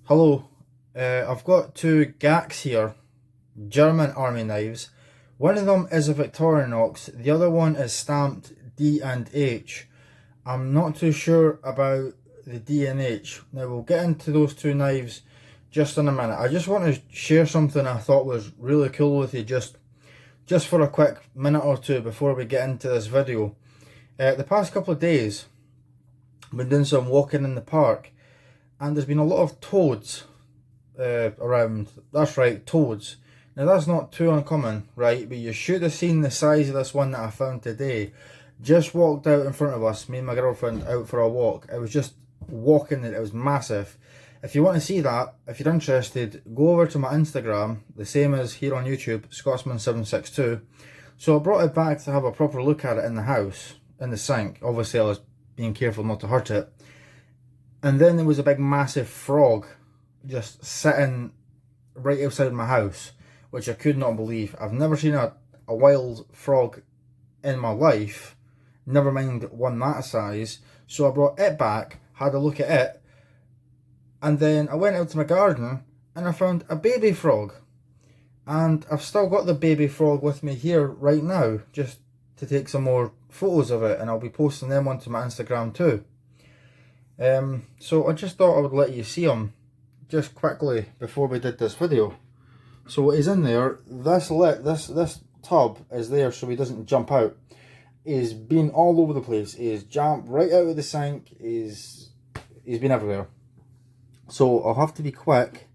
Hello, I've got two GAKs here, German army knives. One of them is a Victorinox, the other one is stamped D and H. I'm not too sure about the D and H. Now we'll get into those two knives just in a minute. I just want to share something I thought was really cool with you just for a quick minute or two before we get into this video. The past couple of days I've been doing some walking in the park, and there's been a lot of toads around. That's right, toads. Now that's not too uncommon, right? But you should have seen the size of this one that I found today. Just walked out in front of us, me and my girlfriend out for a walk. I was just walking it was massive. If you want to see that, if you're interested, go over to my Instagram, the same as here on YouTube, Scotsman762. So I brought it back to have a proper look at it in the house, in the sink. Obviously I was being careful not to hurt it. And then there was a big massive frog just sitting right outside my house, which I could not believe. I've never seen a wild frog in my life, never mind one that size. So I brought it back, had a look at it, and then I went out to my garden and I found a baby frog. And I've still got the baby frog with me here right now, just to take some more photos of it, and I'll be posting them onto my Instagram too. So I just thought I would let you see him just quickly before we did this video. So he's in there. This tub is there so he doesn't jump out. He's been all over the place. He's jumped right out of the sink. He's been everywhere. So I'll have to be quick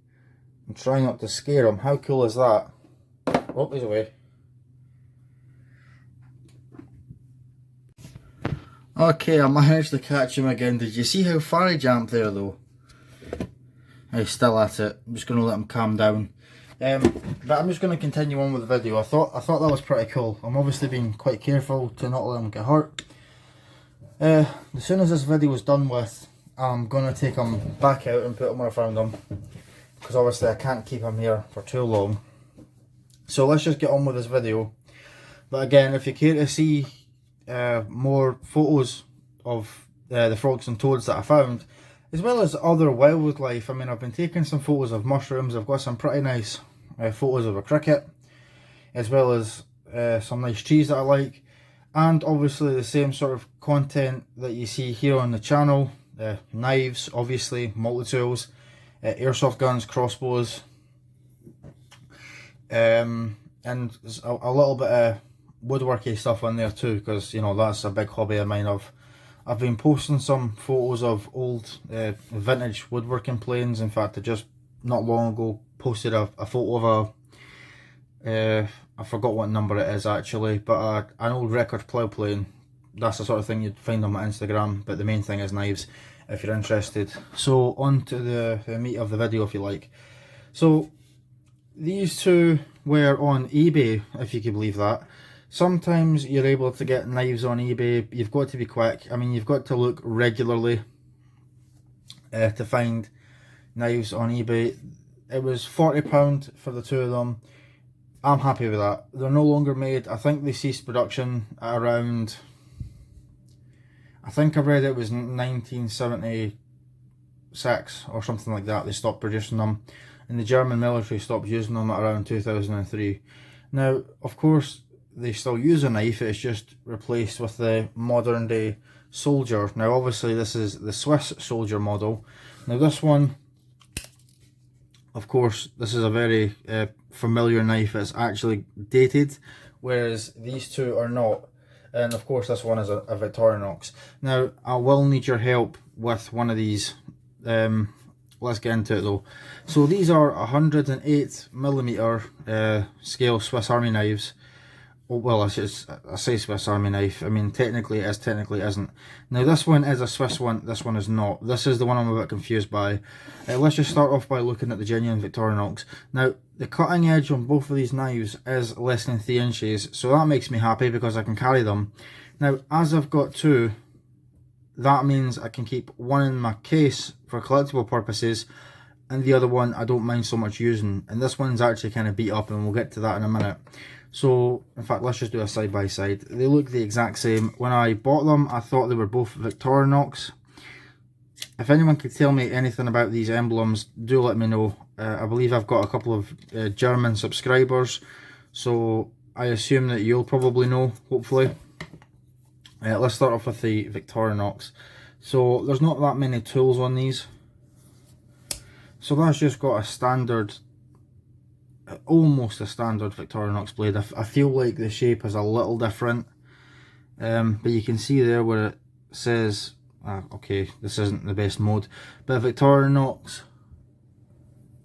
and try not to scare him. How cool is that? Oh, he's away. Okay, I managed to catch him again. Did you see how far he jumped there though? He's still at it. I'm just going to let him calm down. But I'm just going to continue on with the video. I thought that was pretty cool. I'm obviously being quite careful to not let him get hurt. As soon as this video is done with, I'm going to take him back out and put him where I found him, because obviously I can't keep him here for too long. So let's just get on with this video. But again, if you care to see more photos of the frogs and toads that I found, as well as other wildlife. I mean, I've been taking some photos of mushrooms. I've got some pretty nice photos of a cricket, as well as some nice trees that I like, and obviously the same sort of content that you see here on the channel. Knives, obviously, multi-tools, airsoft guns, crossbows, and a little bit of woodworky stuff on there too, because you know that's a big hobby of mine. I've been posting some photos of old vintage woodworking planes. In fact, I just not long ago posted a photo of I forgot what number it is actually, but an old record plough plane. That's the sort of thing you'd find on my Instagram, but the main thing is knives if you're interested. So on to the meat of the video, if you like. So these two were on eBay, if you can believe that. Sometimes you're able to get knives on eBay. You've got to be quick. I mean, you've got to look regularly to find knives on eBay. It was £40 for the two of them. I'm happy with that. They're no longer made. I think they ceased production at around, I think I read it was 1976 or something like that. They stopped producing them, and the German military stopped using them at around 2003. Now, of course, they still use a knife. It's just replaced with the modern day soldier. Now obviously this is the Swiss soldier model. Now this one, of course, this is a very familiar knife. It's actually dated, whereas these two are not. And of course this one is a Victorinox. Now I will need your help with one of these. Let's get into it though. So these are 108mm scale Swiss Army knives. Well, I say Swiss Army knife. I mean, technically it is, technically it isn't. Now this one is a Swiss one, this one is not. This is the one I'm a bit confused by. Let's just start off by looking at the genuine Victorinox. Now, the cutting edge on both of these knives is less than 3 inches, so that makes me happy because I can carry them. Now, as I've got two, that means I can keep one in my case for collectible purposes, and the other one I don't mind so much using. And this one's actually kind of beat up, and we'll get to that in a minute. So, in fact, let's just do a side by side. They look the exact same. When I bought them, I thought they were both Victorinox. if anyone could tell me anything about these emblems, do let me know. I believe I've got a couple of German subscribers, so I assume that you'll probably know, hopefully. Let's start off with the Victorinox. So there's not that many tools on these. So that's just got a standard, almost a standard Victorinox blade. I feel like the shape is a little different. But you can see there where it says, okay, this isn't the best mode, but Victorinox,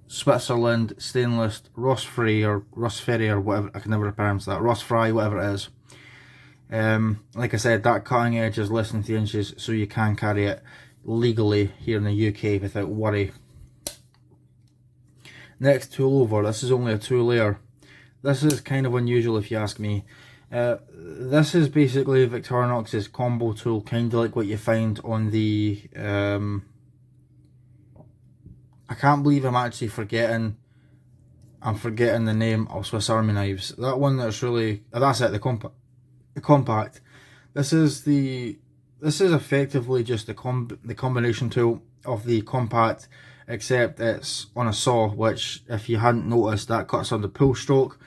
Switzerland, stainless, rust-free or rust-free or whatever, I can never pronounce that, rust-free, whatever it is. Like I said, that cutting edge is less than 3 inches, so you can carry it legally here in the UK without worry. Next tool over, this is only a 2-layer. This is kind of unusual if you ask me. This is basically Victorinox's combo tool, kind of like what you find on the I can't believe I'm forgetting the name of Swiss Army knives. That one that's really, that's it, the compact. This is effectively just the combination tool of the compact, except it's on a saw, which, if you hadn't noticed, that cuts on the pull stroke.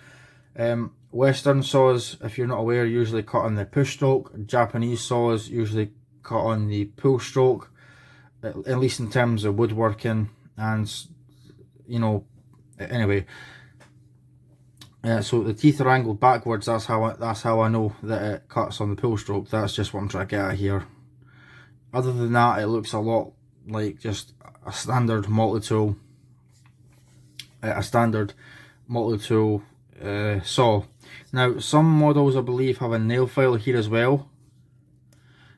Western saws, if you're not aware, usually cut on the push stroke. Japanese saws usually cut on the pull stroke, at least in terms of woodworking. And, you know, anyway, so the teeth are angled backwards. That's how I know that it cuts on the pull stroke. That's just what I'm trying to get at here. Other than that, it looks a lot like just a standard multi-tool, saw. Now, some models, I believe, have a nail file here as well.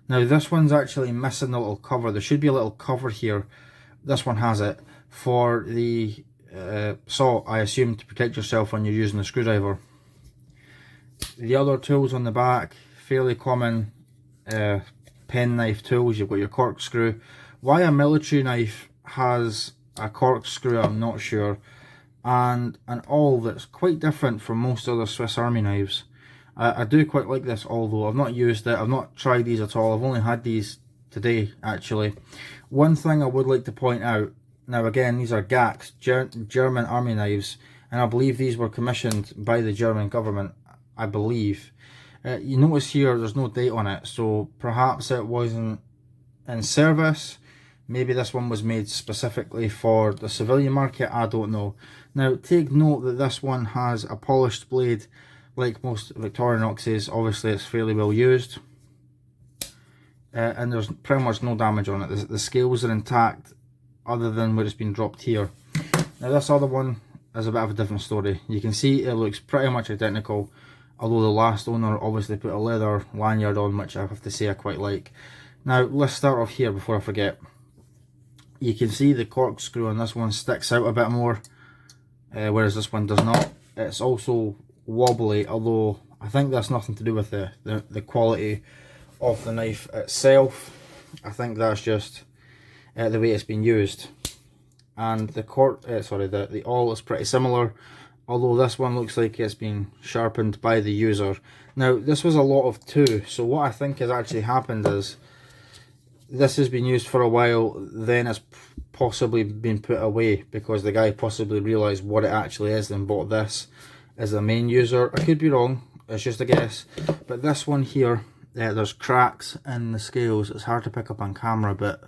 Now, this one's actually missing the little cover. There should be a little cover here. This one has it for the saw, I assume, to protect yourself when you're using the screwdriver. The other tools on the back, fairly common penknife tools. You've got your corkscrew. Why a military knife has a corkscrew, I'm not sure. And an awl that's quite different from most other Swiss Army knives. I do quite like this awl though. I've not used it, I've not tried these at all. I've only had these today actually. One thing I would like to point out, now again, these are GAKs, German army knives, and I believe these were commissioned by the German government, I believe. You notice here there's no date on it, so perhaps it wasn't in service. Maybe this one was made specifically for the civilian market, I don't know. Now, take note that this one has a polished blade, like most Victorinoxes. Obviously, it's fairly well used. And there's pretty much no damage on it. The scales are intact, other than where it's been dropped here. Now, this other one is a bit of a different story. You can see it looks pretty much identical, although the last owner obviously put a leather lanyard on, which I have to say I quite like. Now, let's start off here before I forget. You can see the corkscrew on this one sticks out a bit more, whereas this one does not. It's also wobbly, although I think that's nothing to do with the quality of the knife itself. I think that's just the way it's been used. And the awl is pretty similar, although this one looks like it's been sharpened by the user. Now, this was a lot of 2, so what I think has actually happened is this has been used for a while, then it's possibly been put away because the guy possibly realised what it actually is and bought this as the main user. I could be wrong, it's just a guess. But this one here, there's cracks in the scales. It's hard to pick up on camera, but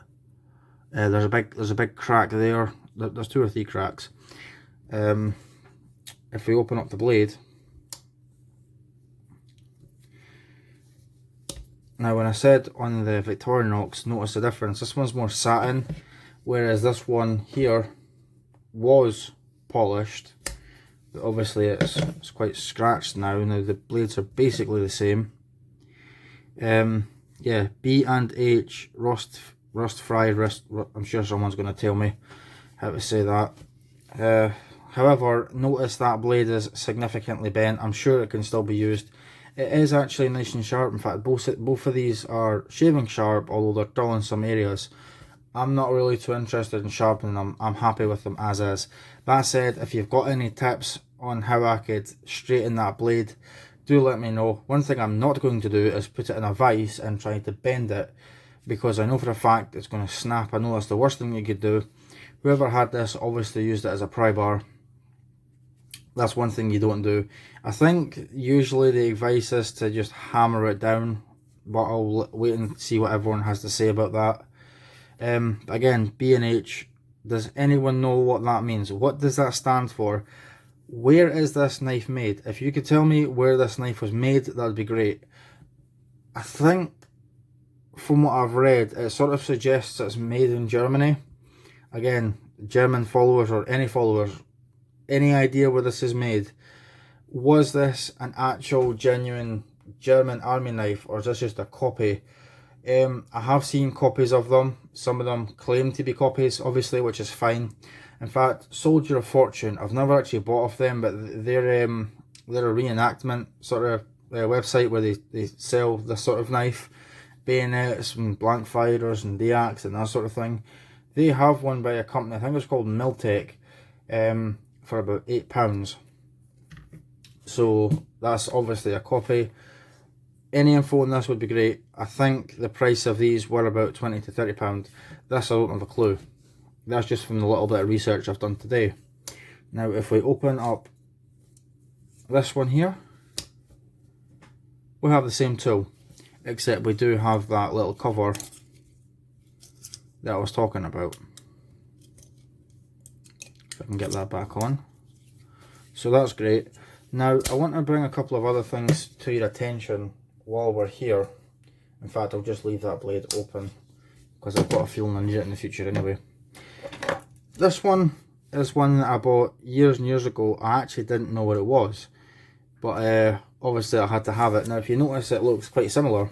there's a big crack there. There's 2 or 3 cracks. If we open up the blade, now when I said on the Victorinox, notice the difference. This one's more satin, whereas this one here was polished, but obviously it's quite scratched now. Now the blades are basically the same. Yeah, B and H, rust fried. I'm sure someone's going to tell me how to say that. However, notice that blade is significantly bent. I'm sure it can still be used. It is actually nice and sharp. In fact, both of these are shaving sharp, although they're dull in some areas. I'm not really too interested in sharpening them. I'm happy with them as is. That said, if you've got any tips on how I could straighten that blade, do let me know. One thing I'm not going to do is put it in a vise and try to bend it, because I know for a fact it's going to snap. I know that's the worst thing you could do. Whoever had this obviously used it as a pry bar. That's one thing you don't do. I think usually the advice is to just hammer it down, but I'll wait and see what everyone has to say about that. Again, B&H, does anyone know what that means? What does that stand for? Where is this knife made? If you could tell me where this knife was made, that would be great. I think from what I've read, it sort of suggests it's made in Germany. Again, German followers or any followers, any idea where this is made? Was this an actual genuine German army knife, or is this just a copy? I have seen copies of them. Some of them claim to be copies, obviously, which is fine. In fact, Soldier of Fortune, I've never actually bought off them, but they're a reenactment sort of website where they sell this sort of knife, bayonets and blank fighters and GAKs and that sort of thing. They have one by a company, I think it's called Miltech, for about £8. So that's obviously a copy. Any info on this would be great. I think the price of these were about £20 to £30. This I don't have a clue. That's just from the little bit of research I've done today. Now if we open up this one here, we have the same tool, except we do have that little cover that I was talking about. If I can get that back on. So that's great. Now I want to bring a couple of other things to your attention while we're here. In fact, I'll just leave that blade open because I've got a feeling I need it in the future anyway. This one is one that I bought years and years ago. I actually didn't know what it was, but obviously I had to have it. Now if you notice, it looks quite similar.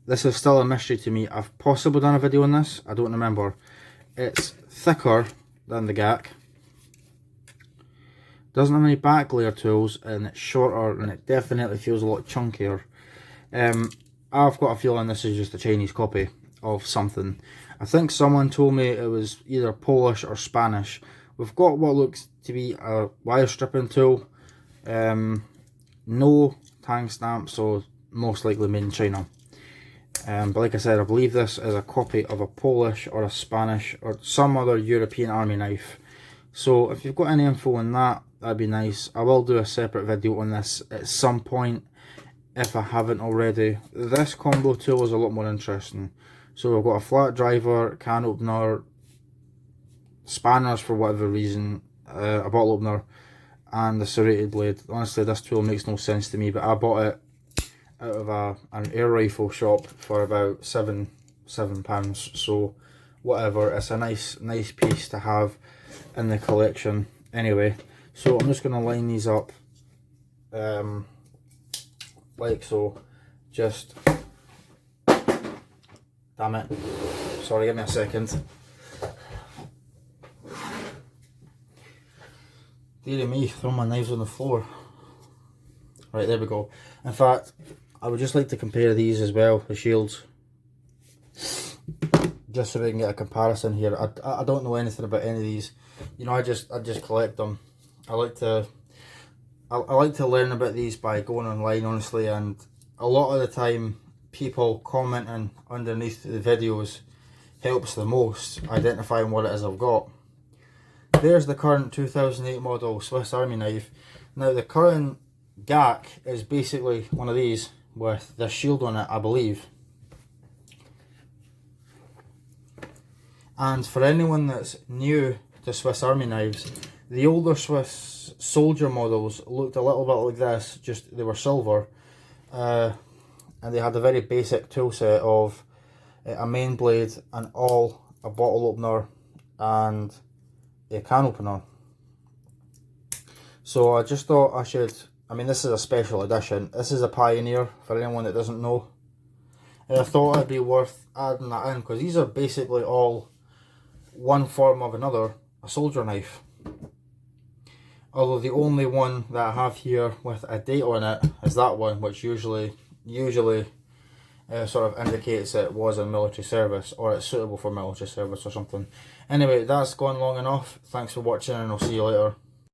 This is still a mystery to me. I've possibly done a video on this, I don't remember. It's thicker than the GAK. Doesn't have any back layer tools, and it's shorter, and it definitely feels a lot chunkier. I've got a feeling this is just a Chinese copy of something. I think someone told me it was either Polish or Spanish. We've got what looks to be a wire stripping tool. No tang stamp, so most likely made in China. But like I said, I believe this is a copy of a Polish or a Spanish or some other European army knife. So if you've got any info on that, that'd be nice. I will do a separate video on this at some point if I haven't already. This combo tool is a lot more interesting. So we've got a flat driver, can opener, spanners for whatever reason, a bottle opener, and the serrated blade. Honestly, this tool makes no sense to me, but I bought it out of an air rifle shop for about £7. So whatever, it's a nice piece to have in the collection. Anyway, so I'm just going to line these up like so. Just, damn it, sorry, give me a second. Dear me, throw my knives on the floor. Right, there we go. In fact, I would just like to compare these as well, the shields, just so we can get a comparison here. I don't know anything about any of these. You know, I just collect them. I like to learn about these by going online, honestly, and a lot of the time people commenting underneath the videos helps the most identifying what it is I've got. There's the current 2008 model Swiss Army knife. Now the current GAK is basically one of these with the shield on it, I believe. And for anyone that's new to Swiss Army knives, the older Swiss soldier models looked a little bit like this, just they were silver, and they had a very basic tool set of a main blade and all, a bottle opener and a can opener. So I just thought I should, I mean, this is a special edition. This is a Pioneer for anyone that doesn't know. And I thought it'd be worth adding that in because these are basically all one form of another, a soldier knife. Although the only one that I have here with a date on it is that one, which usually sort of indicates it was in military service or it's suitable for military service or something. Anyway, that's gone long enough. Thanks for watching and I'll see you later.